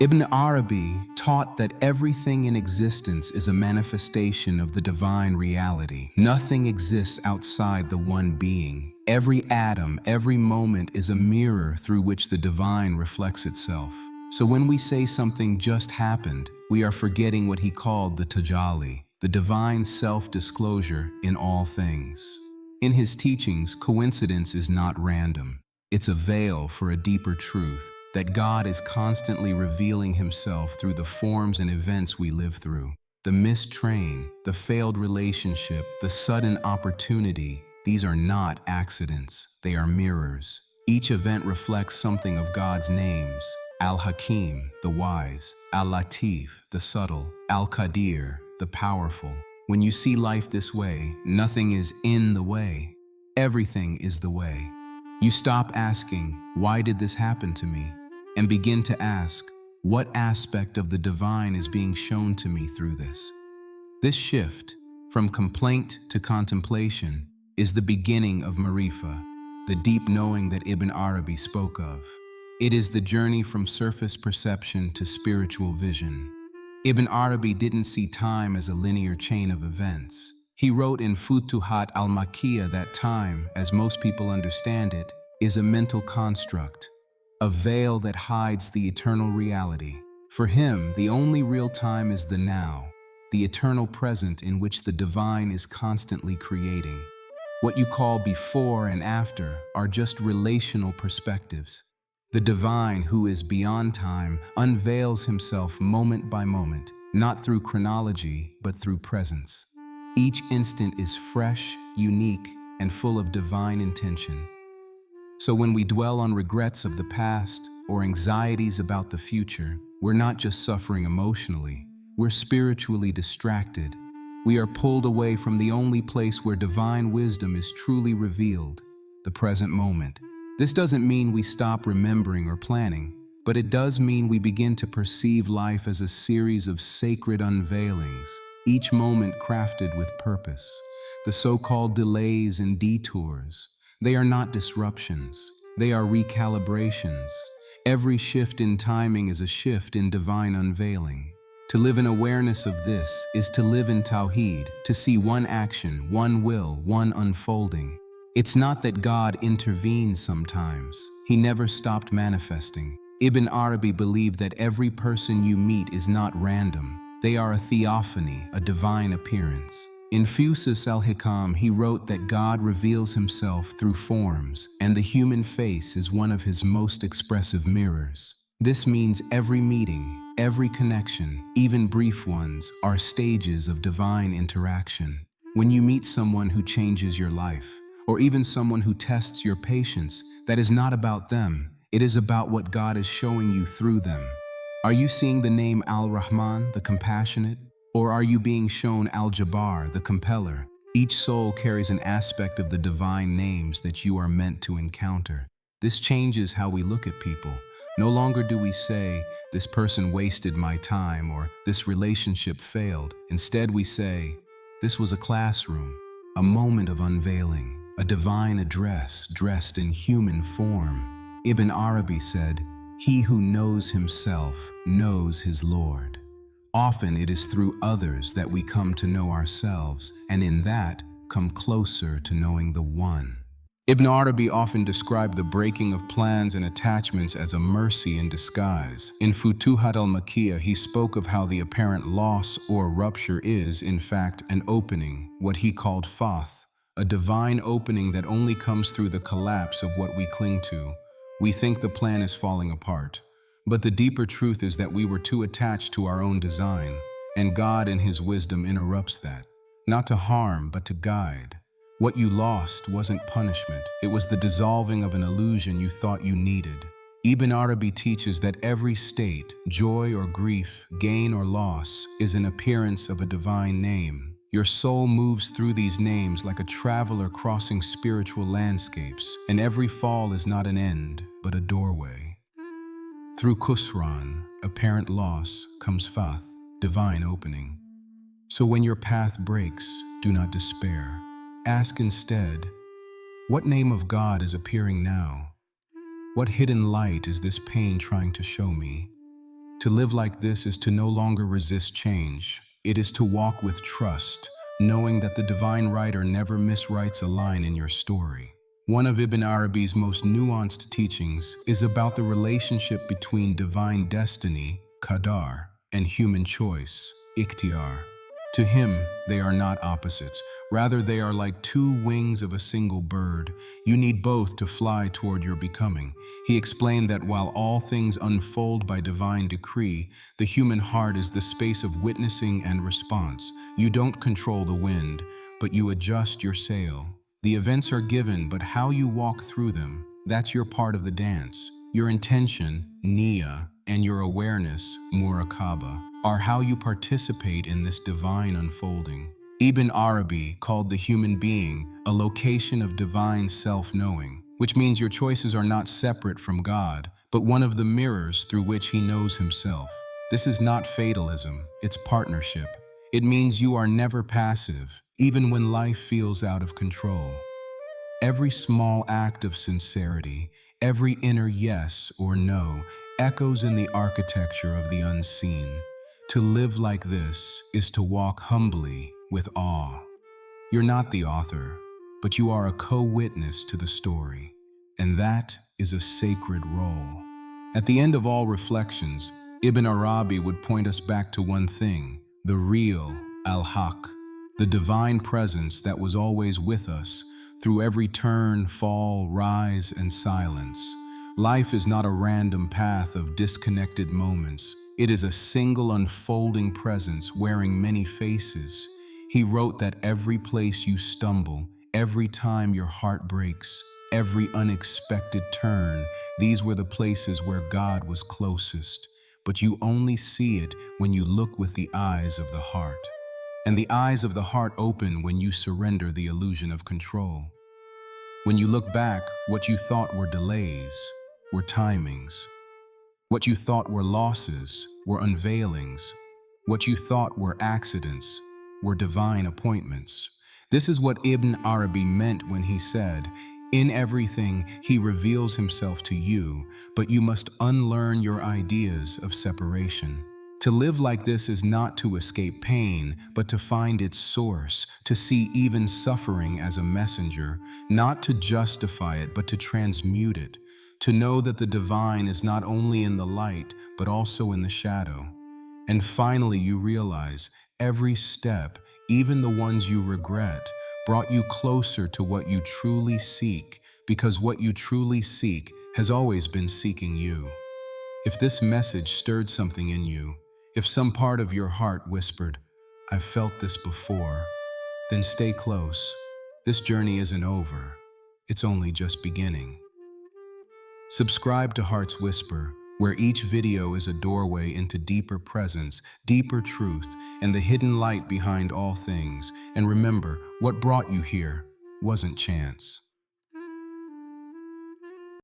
Ibn Arabi taught that everything in existence is a manifestation of the divine reality. Nothing exists outside the one being. Every atom, every moment is a mirror through which the divine reflects itself. So when we say something just happened, we are forgetting what he called the Tajalli, the divine self-disclosure in all things. In his teachings, coincidence is not random. It's a veil for a deeper truth, that God is constantly revealing himself through the forms and events we live through. The missed train, the failed relationship, the sudden opportunity, these are not accidents, they are mirrors. Each event reflects something of God's names: Al-Hakim, the wise; Al-Latif, the subtle; Al-Qadir, the powerful. When you see life this way, nothing is in the way. Everything is the way. You stop asking, "Why did this happen to me?" and begin to ask, "What aspect of the divine is being shown to me through this?" This shift, from complaint to contemplation, is the beginning of Marifa, the deep knowing that Ibn Arabi spoke of. It is the journey from surface perception to spiritual vision. Ibn Arabi didn't see time as a linear chain of events. He wrote in Futuhat al-Makkiyah that time, as most people understand it, is a mental construct, a veil that hides the eternal reality. For him, the only real time is the now, the eternal present in which the divine is constantly creating. What you call before and after are just relational perspectives. The divine, who is beyond time, unveils himself moment by moment, not through chronology, but through presence. Each instant is fresh, unique, and full of divine intention. So when we dwell on regrets of the past or anxieties about the future, we're not just suffering emotionally, we're spiritually distracted. We are pulled away from the only place where divine wisdom is truly revealed, the present moment. This doesn't mean we stop remembering or planning, but it does mean we begin to perceive life as a series of sacred unveilings, each moment crafted with purpose. The so-called delays and detours, they are not disruptions, they are recalibrations. Every shift in timing is a shift in divine unveiling. To live in awareness of this is to live in Tawhid, to see one action, one will, one unfolding. It's not that God intervenes sometimes. He never stopped manifesting. Ibn Arabi believed that every person you meet is not random. They are a theophany, a divine appearance. In Fusus al-Hikam, he wrote that God reveals himself through forms, and the human face is one of his most expressive mirrors. This means every meeting, every connection, even brief ones, are stages of divine interaction. When you meet someone who changes your life, or even someone who tests your patience, that is not about them. It is about what God is showing you through them. Are you seeing the name Al-Rahman, the compassionate? Or are you being shown Al-Jabbar, the compeller? Each soul carries an aspect of the divine names that you are meant to encounter. This changes how we look at people. No longer do we say, "This person wasted my time," or "This relationship failed." Instead, we say, "This was a classroom, a moment of unveiling, a divine address dressed in human form." Ibn Arabi said, "He who knows himself knows his Lord." Often it is through others that we come to know ourselves, and in that, come closer to knowing the One. Ibn Arabi often described the breaking of plans and attachments as a mercy in disguise. In Futuhat al-Makkiyah, he spoke of how the apparent loss or rupture is, in fact, an opening, what he called fath, a divine opening that only comes through the collapse of what we cling to. We think the plan is falling apart. But the deeper truth is that we were too attached to our own design, and God in his wisdom interrupts that, not to harm, but to guide. What you lost wasn't punishment, it was the dissolving of an illusion you thought you needed. Ibn Arabi teaches that every state, joy or grief, gain or loss, is an appearance of a divine name. Your soul moves through these names like a traveler crossing spiritual landscapes, and every fall is not an end, but a doorway. Through Khusran, apparent loss, comes fath, divine opening. So when your path breaks, do not despair. Ask instead, what name of God is appearing now? What hidden light is this pain trying to show me? To live like this is to no longer resist change. It is to walk with trust, knowing that the divine writer never miswrites a line in your story. One of Ibn Arabi's most nuanced teachings is about the relationship between divine destiny, qadar, and human choice, ikhtiyar. To him, they are not opposites. Rather, they are like two wings of a single bird. You need both to fly toward your becoming. He explained that while all things unfold by divine decree, the human heart is the space of witnessing and response. You don't control the wind, but you adjust your sail. The events are given, but how you walk through them, that's your part of the dance. Your intention, niyyah, and your awareness, muraqabah, are how you participate in this divine unfolding. Ibn Arabi called the human being a location of divine self-knowing, which means your choices are not separate from God, but one of the mirrors through which he knows himself. This is not fatalism, it's partnership. It means you are never passive, even when life feels out of control. Every small act of sincerity, every inner yes or no, echoes in the architecture of the unseen. To live like this is to walk humbly with awe. You're not the author, but you are a co-witness to the story, and that is a sacred role. At the end of all reflections, Ibn Arabi would point us back to one thing, the real al-Haq, the divine presence that was always with us through every turn, fall, rise, and silence. Life is not a random path of disconnected moments. It is a single unfolding presence wearing many faces. He wrote that every place you stumble, every time your heart breaks, every unexpected turn, these were the places where God was closest. But you only see it when you look with the eyes of the heart. And the eyes of the heart open when you surrender the illusion of control. When you look back, what you thought were delays were timings. What you thought were losses were unveilings. What you thought were accidents were divine appointments. This is what Ibn Arabi meant when he said, "In everything he reveals himself to you, but you must unlearn your ideas of separation." To live like this is not to escape pain, but to find its source, to see even suffering as a messenger, not to justify it, but to transmute it, to know that the divine is not only in the light, but also in the shadow. And finally, you realize every step, even the ones you regret, brought you closer to what you truly seek, because what you truly seek has always been seeking you. If this message stirred something in you, if some part of your heart whispered, "I've felt this before," then stay close. This journey isn't over. It's only just beginning. Subscribe to Heart's Whisper, where each video is a doorway into deeper presence, deeper truth, and the hidden light behind all things. And remember, what brought you here wasn't chance.